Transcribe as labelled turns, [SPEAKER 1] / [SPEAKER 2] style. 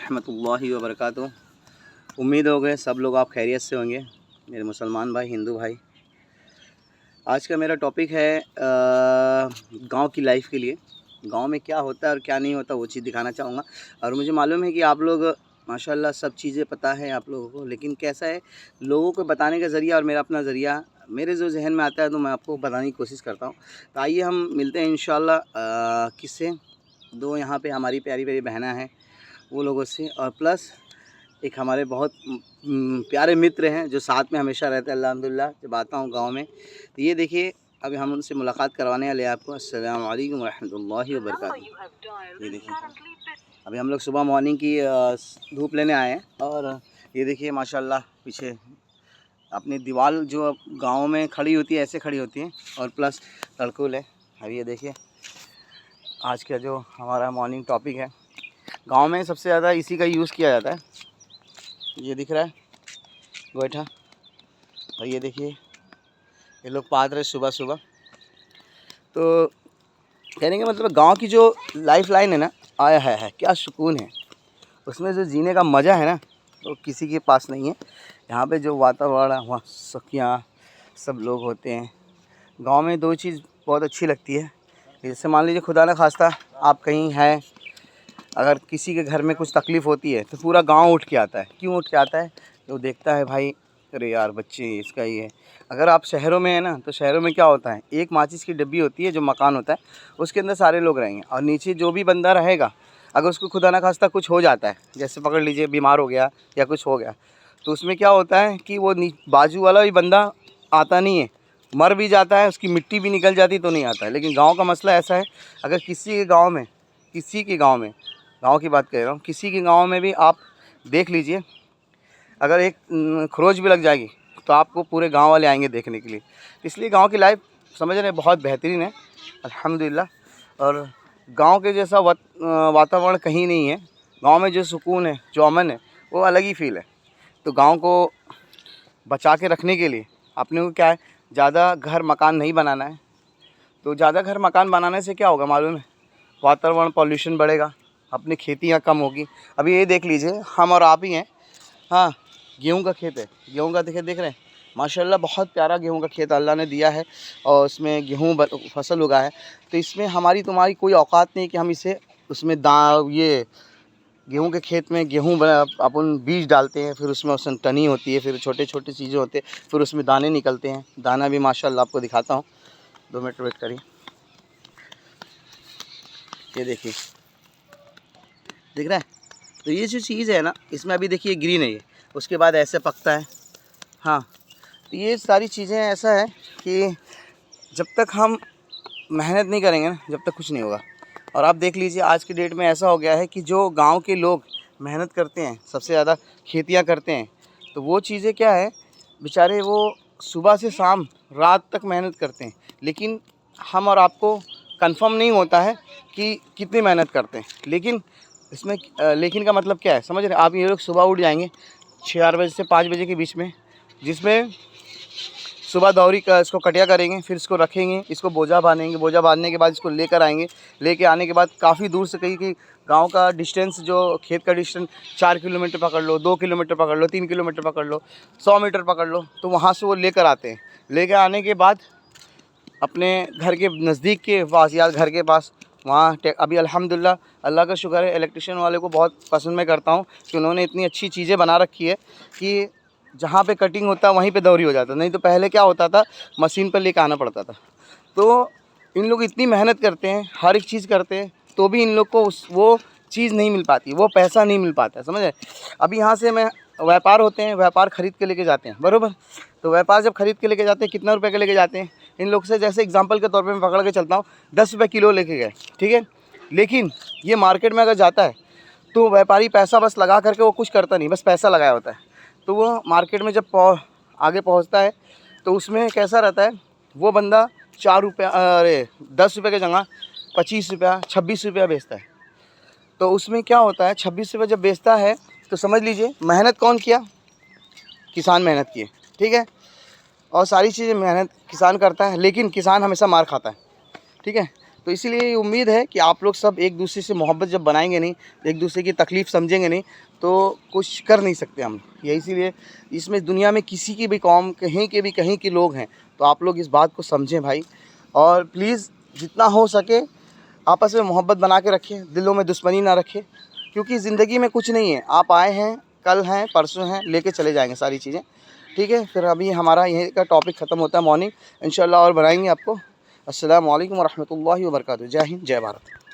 [SPEAKER 1] रहमतुल्लाहि व बरकातुहू। उम्मीद हो गए सब लोग आप खैरियत से होंगे, मेरे मुसलमान भाई, हिंदू भाई। आज का मेरा टॉपिक है गांव की लाइफ के लिए। गांव में क्या होता है और क्या नहीं होता वो चीज़ दिखाना चाहूँगा। और मुझे मालूम है कि आप लोग माशाल्लाह सब चीज़ें पता है आप लोगों को, लेकिन कैसा है लोगों को बताने का ज़रिया और मेरा अपना ज़रिया, मेरे जो जहन में आता है तो मैं आपको बताने की कोशिश करता हूँ। तो आइए हम मिलते हैं इंशाल्लाह किससे, दो यहाँ पे हमारी प्यारी प्यारी बहना हैं वो लोगों से, और प्लस एक हमारे बहुत प्यारे मित्र हैं जो साथ में हमेशा रहते हैं अल्हम्दुलिल्लाह जब आता हूँ गाँव में। तो ये देखिए अभी हम उनसे मुलाकात करवाने वाले हैं आपको। अस्सलाम वालेकुम रहमतुल्लाहि व बरकातुहू। ये देखिए अभी हम लोग सुबह मॉर्निंग की धूप लेने आए हैं, और ये देखिए माशाल्लाह पीछे अपनी दीवार जो गाँव में खड़ी होती है ऐसे खड़ी होती है, और प्लस तड़कुल है। अभी ये देखिए आज का जो हमारा मॉर्निंग टॉपिक है, गांव में सबसे ज़्यादा इसी का यूज़ किया जाता है। ये दिख रहा है गोईठा, और ये देखिए ये लोग पाद रहे सुबह सुबह। तो कहने का मतलब गांव की जो लाइफ लाइन है ना, आया है क्या सुकून है उसमें, जो जीने का मज़ा है ना तो किसी के पास नहीं है। यहाँ पे जो वातावरण, वहाँ सखियाँ सब लोग होते हैं। गांव में दो चीज़ बहुत अच्छी लगती है। जैसे मान लीजिए खुदा न खास्ता आप कहीं हैं, अगर किसी के घर में कुछ तकलीफ़ होती है तो पूरा गांव उठ के आता है। क्यों उठ के आता है? तो देखता है भाई अरे यार बच्चे इसका ही है। अगर आप शहरों में हैं ना तो शहरों में क्या होता है, एक माचिस की डिब्बी होती है जो मकान होता है, उसके अंदर सारे लोग रहेंगे, और नीचे जो भी बंदा रहेगा अगर उसको खुदा ना खास्ता कुछ हो जाता है, जैसे पकड़ लीजिए बीमार हो गया या कुछ हो गया, तो उसमें क्या होता है कि वो बाजू वाला भी बंदा आता नहीं है, मर भी जाता है, उसकी मिट्टी भी निकल जाती तो नहीं आता है। लेकिन गाँव का मसला ऐसा है, अगर किसी के गाँव में, गांव की बात कर रहा हूँ, किसी के गांव में भी आप देख लीजिए, अगर एक खरोच भी लग जाएगी तो आपको पूरे गांव वाले आएंगे देखने के लिए। इसलिए गांव की लाइफ समझ रहे हैं बहुत बेहतरीन है अल्हम्दुलिल्लाह। और गांव के जैसा वातावरण कहीं नहीं है। गांव में जो सुकून है, जो अमन है, वो अलग ही फील है। तो गांव को बचा के रखने के लिए अपने को क्या है, ज़्यादा घर मकान नहीं बनाना है। तो ज़्यादा घर मकान बनाने से क्या होगा मालूम है, वातावरण पॉल्यूशन बढ़ेगा, अपनी खेतियाँ कम होगी। अभी ये देख लीजिए हम और आप ही हैं, हाँ गेहूं का खेत है, गेहूं का देख रहे हैं माशाल्लाह बहुत प्यारा गेहूं का खेत अल्लाह ने दिया है, और उसमें गेहूं फसल उगा है। तो इसमें हमारी तुम्हारी कोई औकात नहीं कि हम इसे उसमें ये गेहूं के खेत में गेहूं अपन बीज डालते हैं, फिर उसमें तनी होती है, फिर छोटे छोटे चीज़ें होते हैं, फिर उसमें दाने निकलते हैं। दाना भी माशाल्लाह आपको दिखाता हूँ, 2 मिनट वेट करिए। ये देखिए दिख रहा है। तो ये जो चीज़ है ना, इसमें अभी देखिए ग्रीन है ये, उसके बाद ऐसे पकता है। हाँ तो ये सारी चीज़ें ऐसा है कि जब तक हम मेहनत नहीं करेंगे ना, जब तक कुछ नहीं होगा। और आप देख लीजिए आज की डेट में ऐसा हो गया है कि जो गांव के लोग मेहनत करते हैं, सबसे ज़्यादा खेतियां करते हैं, तो वो चीज़ें क्या है, बेचारे वो सुबह से शाम रात तक मेहनत करते हैं, लेकिन हम और आपको कंफर्म नहीं होता है कि कितनी मेहनत करते हैं। लेकिन इसमें लेकिन का मतलब क्या है समझ रहे हैं आप? ये लोग सुबह उठ जाएंगे 4 बजे से 5 बजे के बीच में, जिसमें सुबह दौरी का इसको कटिया करेंगे, फिर इसको रखेंगे, इसको बोझा बांधेंगे, बोझा बांधने के बाद इसको लेकर आएंगे। लेके आने के बाद काफ़ी दूर से, कहीं कि गांव का डिस्टेंस, जो खेत का डिस्टेंस 4 किलोमीटर पकड़ लो, 2 किलोमीटर पकड़ लो, 3 किलोमीटर पकड़ लो, 100 मीटर पकड़ लो, तो वहाँ से वो लेकर आते हैं। लेकर आने के बाद अपने घर के नज़दीक के पास या घर के पास वहाँ अभी अल्हम्दुलिल्लाह अल्लाह का शुक्र है, इलेक्ट्रिशियन वाले को बहुत पसंद मैं करता हूँ कि उन्होंने इतनी अच्छी चीज़ें बना रखी है कि जहाँ पे कटिंग होता है वहीं पे दौरी हो जाता है। नहीं तो पहले क्या होता था, मशीन पर लेकर आना पड़ता था। तो इन लोग इतनी मेहनत करते हैं, हर एक चीज़ करते हैं, तो भी इन लोग को वो चीज़ नहीं मिल पाती, वो पैसा नहीं मिल पाता, समझे? अभी यहाँ से मैं व्यापार होते हैं, व्यापार ख़रीद के लेके जाते हैं, बराबर। तो व्यापार जब खरीद के लेके जाते हैं, कितना रुपए के लेके जाते हैं इन लोग से, जैसे एग्जांपल के तौर पे मैं पकड़ के चलता हूँ, 10 रुपये किलो लेके गए, ठीक है। लेकिन ये मार्केट में अगर जाता है तो व्यापारी पैसा बस लगा करके वो कुछ करता नहीं, बस पैसा लगाया होता है। तो वो मार्केट में जब आगे पहुँचता है तो उसमें कैसा रहता है, वो बंदा 4 रुपये, अरे 10 रुपये की जगह 25 रुपया, 26 रुपया बेचता है। तो उसमें क्या होता है, 26 रुपये जब बेचता है तो समझ लीजिए मेहनत कौन किया, किसान मेहनत किए, ठीक है। और सारी चीज़ें मेहनत किसान करता है, लेकिन किसान हमेशा मार खाता है, ठीक है। तो इसीलिए उम्मीद है कि आप लोग सब एक दूसरे से मोहब्बत जब बनाएंगे नहीं, एक दूसरे की तकलीफ़ समझेंगे नहीं, तो कुछ कर नहीं सकते हम। ये इसीलिए इसमें दुनिया में किसी की भी कौम, कहीं के लोग हैं, तो आप लोग इस बात को समझें भाई। और प्लीज़ जितना हो सके आपस में मोहब्बत बना के रखें, दिलों में दुश्मनी ना रखें, क्योंकि ज़िंदगी में कुछ नहीं है। आप आए हैं, कल हैं, परसों हैं, लेके चले जाएंगे सारी चीज़ें, ठीक है। फिर अभी हमारा यहीं का टॉपिक ख़त्म होता है मॉर्निंग, इंशाल्लाह और बनाएंगे आपको। अस्सलामु अलैकुम व रहमतुल्लाहि व बरकातहू। जय हिंद, जय भारत।